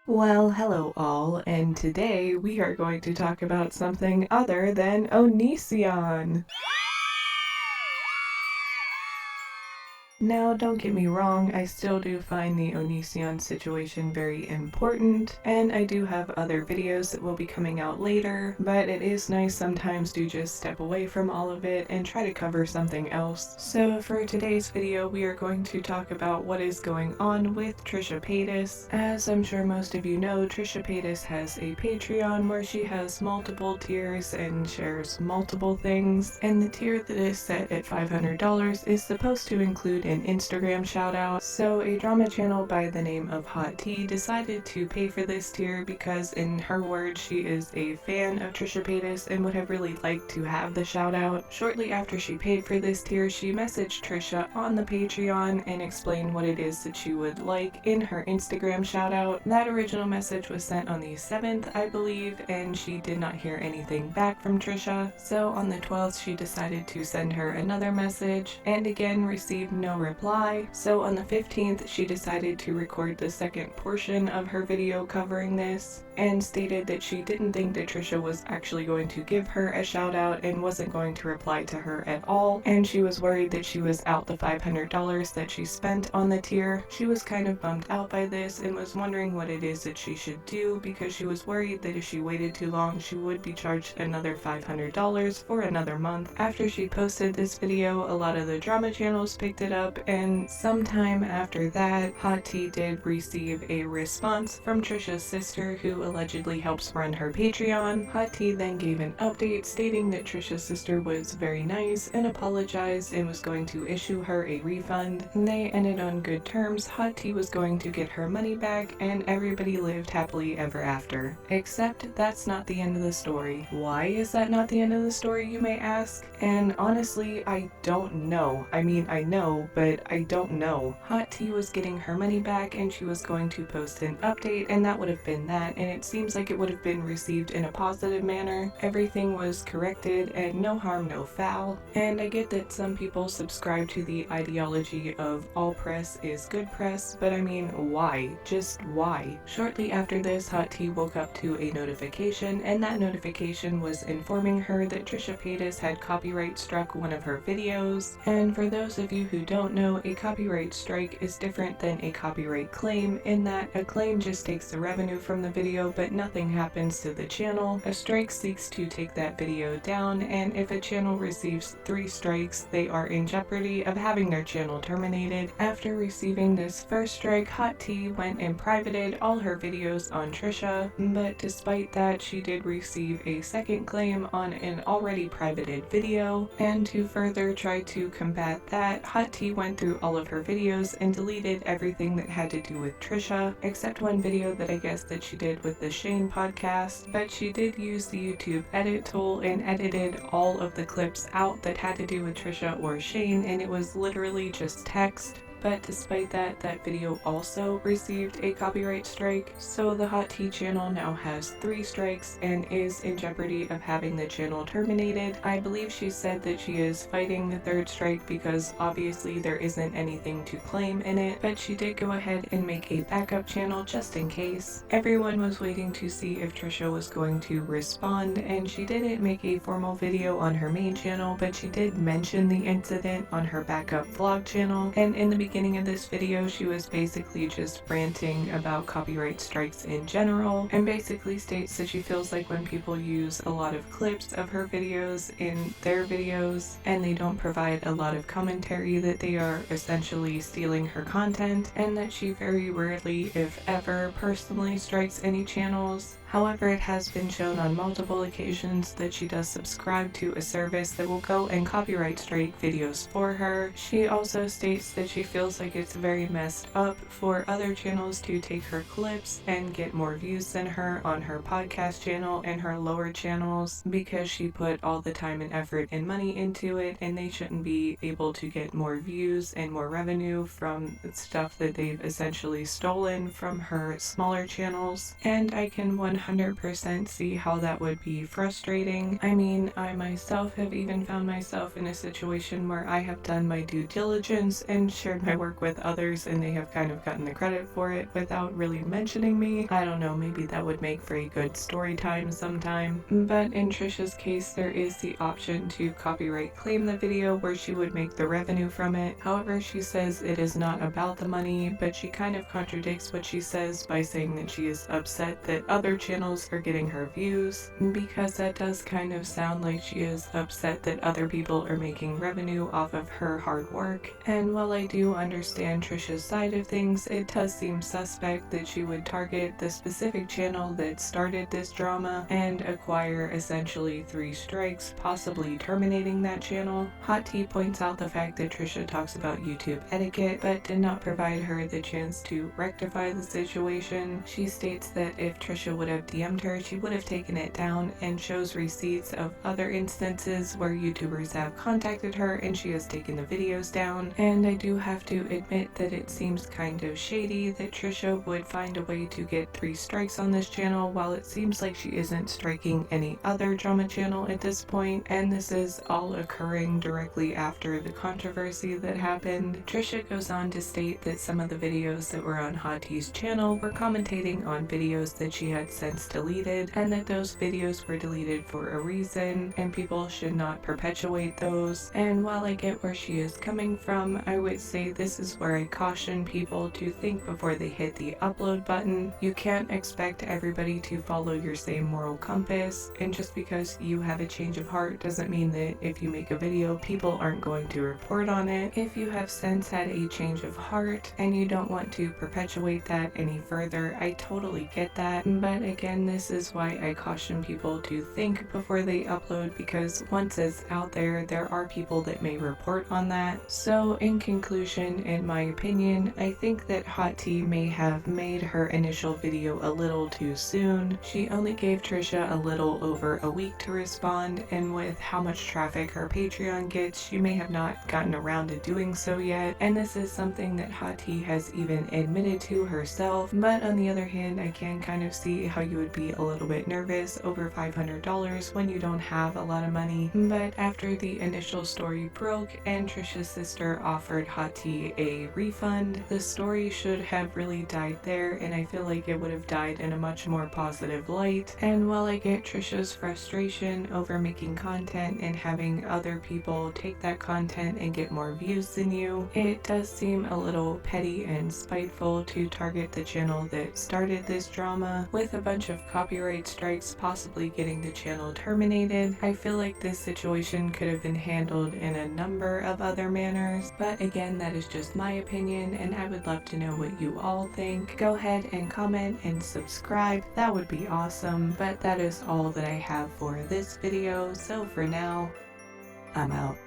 Well, hello all, and today we are going to talk about something other than Onision. Now, don't get me wrong, I still do find the Onision situation very important, and I do have other videos that will be coming out later, but it is nice sometimes to just step away from all of it and try to cover something else. So for today's video, we are going to talk about what is going on with Trisha Paytas. As I'm sure most of you know, Trisha Paytas has a Patreon where she has multiple tiers and shares multiple things, and the tier that is set at $500 is supposed to include an Instagram shout out. So a drama channel by the name of Hot Tea decided to pay for this tier because, in her words, she is a fan of Trisha Paytas and would have really liked to have the shout out. Shortly after she paid for this tier, she messaged Trisha on the Patreon and explained what it is that she would like in her Instagram shout out. That original message was sent on the 7th, I believe, and she did not hear anything back from Trisha. So on the 12th, she decided to send her another message and again received no reply. So on the 15th, she decided to record the second portion of her video covering this and stated that she didn't think that Trisha was actually going to give her a shout out and wasn't going to reply to her at all, and she was worried that she was out the $500 that she spent on the tier. She was kind of bummed out by this and was wondering what it is that she should do because she was worried that if she waited too long she would be charged another $500 for another month. After she posted this video, a lot of the drama channels picked it up, and sometime after that, Hot Tea did receive a response from Trisha's sister, who allegedly helps run her Patreon. Hot Tea then gave an update stating that Trisha's sister was very nice and apologized and was going to issue her a refund. They ended on good terms. Hot Tea was going to get her money back and everybody lived happily ever after. Except that's not the end of the story. Why is that not the end of the story, you may ask? And honestly, I don't know. I mean, I know, but I don't know. Hot Tea was getting her money back and she was going to post an update, and that would have been that, and it seems like it would have been received in a positive manner. Everything was corrected and no harm, no foul. And I get that some people subscribe to the ideology of all press is good press, but I mean, why? Just why? Shortly after this, Hot Tea woke up to a notification, and that notification was informing her that Trisha Paytas had copyright struck one of her videos. And for those of you who don't know, a copyright strike is different than a copyright claim in that a claim just takes the revenue from the video but nothing happens to the channel. A strike seeks to take that video down, and if a channel receives 3 strikes, they are in jeopardy of having their channel terminated. After receiving this first strike, Hot Tea went and privated all her videos on Trisha, but despite that, she did receive a second claim on an already privated video, and to further try to combat that, Hot Tea went through all of her videos and deleted everything that had to do with Trisha, except one video that I guess that she did with the Shane podcast, but she did use the YouTube edit tool and edited all of the clips out that had to do with Trisha or Shane, and it was literally just text. But despite that, that video also received a copyright strike, so the Hot Tea channel now has 3 strikes and is in jeopardy of having the channel terminated. I believe she said that she is fighting the 3rd strike because obviously there isn't anything to claim in it, but she did go ahead and make a backup channel just in case. Everyone was waiting to see if Trisha was going to respond, and she didn't make a formal video on her main channel, but she did mention the incident on her backup vlog channel, and in the beginning of this video she was basically just ranting about copyright strikes in general, and basically states that she feels like when people use a lot of clips of her videos in their videos and they don't provide a lot of commentary, that they are essentially stealing her content, and that she very rarely, if ever, personally strikes any channels. However, it has been shown on multiple occasions that she does subscribe to a service that will go and copyright strike videos for her. She also states that she feels like it's very messed up for other channels to take her clips and get more views than her on her podcast channel and her lower channels, because she put all the time and effort and money into it, and they shouldn't be able to get more views and more revenue from stuff that they've essentially stolen from her smaller channels. And I can 100% see how that would be frustrating. I mean, I myself have even found myself in a situation where I have done my due diligence and shared I work with others and they have kind of gotten the credit for it without really mentioning me. I don't know, maybe that would make for a good story time sometime. But in Trisha's case, there is the option to copyright claim the video where she would make the revenue from it. However, she says it is not about the money, but she kind of contradicts what she says by saying that she is upset that other channels are getting her views, because that does kind of sound like she is upset that other people are making revenue off of her hard work. And while I do understand Trisha's side of things, it does seem suspect that she would target the specific channel that started this drama and acquire essentially 3 strikes, possibly terminating that channel. Hot Tea points out the fact that Trisha talks about YouTube etiquette, but did not provide her the chance to rectify the situation. She states that if Trisha would have DM'd her, she would have taken it down, and shows receipts of other instances where YouTubers have contacted her and she has taken the videos down. And I do have to admit that it seems kind of shady that Trisha would find a way to get 3 strikes on this channel, while it seems like she isn't striking any other drama channel at this point, and this is all occurring directly after the controversy that happened. Trisha goes on to state that some of the videos that were on Hot Tea's channel were commentating on videos that she had since deleted, and that those videos were deleted for a reason and people should not perpetuate those. And while I get where she is coming from, I would say this is where I caution people to think before they hit the upload button. You can't expect everybody to follow your same moral compass, and just because you have a change of heart doesn't mean that if you make a video, people aren't going to report on it. If you have since had a change of heart and you don't want to perpetuate that any further, I totally get that. But again, this is why I caution people to think before they upload, because once it's out there, there are people that may report on that. So in conclusion, in my opinion, I think that Hot Tea may have made her initial video a little too soon. She only gave Trisha a little over a week to respond, and with how much traffic her Patreon gets, she may have not gotten around to doing so yet, and this is something that Hot Tea has even admitted to herself. But on the other hand, I can kind of see how you would be a little bit nervous over $500 when you don't have a lot of money. But after the initial story broke and Trisha's sister offered Hot Tea a refund, the story should have really died there, and I feel like it would have died in a much more positive light. And while I get Trisha's frustration over making content and having other people take that content and get more views than you, it does seem a little petty and spiteful to target the channel that started this drama with a bunch of copyright strikes, possibly getting the channel terminated. I feel like this situation could have been handled in a number of other manners, but again, that is just my opinion, and I would love to know what you all think. Go ahead and comment and subscribe, that would be awesome. But that is all that I have for this video, so for now, I'm out.